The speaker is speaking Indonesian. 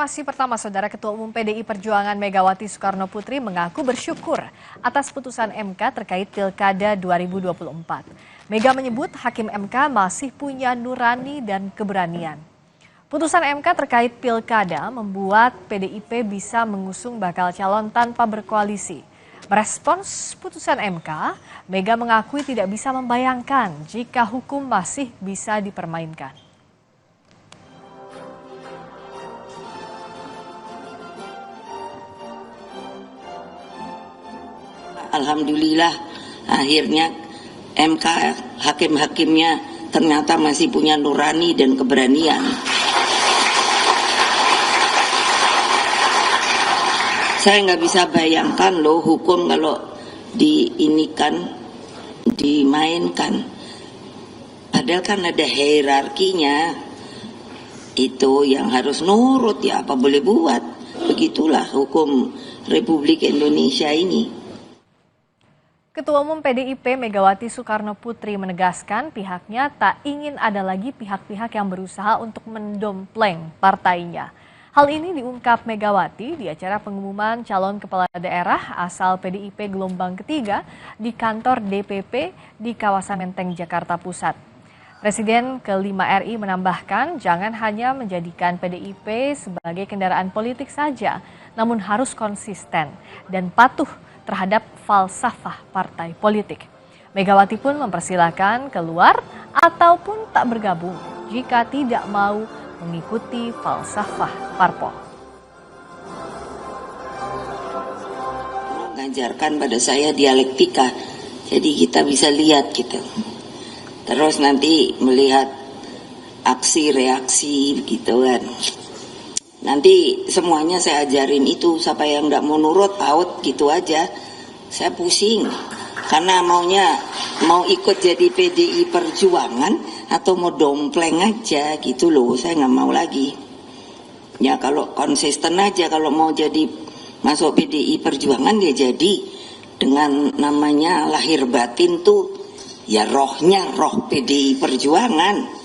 Informasi pertama, Saudara, Ketua Umum PDI Perjuangan Megawati Soekarnoputri mengaku bersyukur atas putusan MK terkait Pilkada 2024. Mega menyebut Hakim MK masih punya nurani dan keberanian. Putusan MK terkait Pilkada membuat PDIP bisa mengusung bakal calon tanpa berkoalisi. Merespons putusan MK, Mega mengakui tidak bisa membayangkan jika hukum masih bisa dipermainkan. Alhamdulillah akhirnya MK hakim-hakimnya ternyata masih punya nurani dan keberanian. Saya nggak bisa bayangkan loh hukum kalau dimainkan. Padahal kan ada hierarkinya. Itu yang harus nurut ya apa boleh buat. Begitulah hukum Republik Indonesia ini. Ketua Umum PDIP Megawati Soekarnoputri menegaskan pihaknya tak ingin ada lagi pihak-pihak yang berusaha untuk mendompleng partainya. Hal ini diungkap Megawati di acara pengumuman calon kepala daerah asal PDIP gelombang ketiga di kantor DPP di kawasan Menteng, Jakarta Pusat. Presiden ke-5 RI menambahkan jangan hanya menjadikan PDIP sebagai kendaraan politik saja, namun harus konsisten dan patuh terhadap falsafah partai politik. Megawati pun mempersilahkan keluar ataupun tak bergabung jika tidak mau mengikuti falsafah parpol. Mengajarkan pada saya dialektika, jadi kita bisa lihat gitu. Terus nanti melihat aksi reaksi gitu kan. Nanti semuanya saya ajarin itu, siapa yang nggak mau nurut out gitu aja. Saya pusing karena mau ikut jadi PDI Perjuangan atau mau dompleng aja gitu loh. Saya nggak mau lagi. Ya kalau konsisten aja, kalau mau jadi masuk PDI Perjuangan ya jadi dengan namanya lahir batin tuh ya rohnya roh PDI Perjuangan.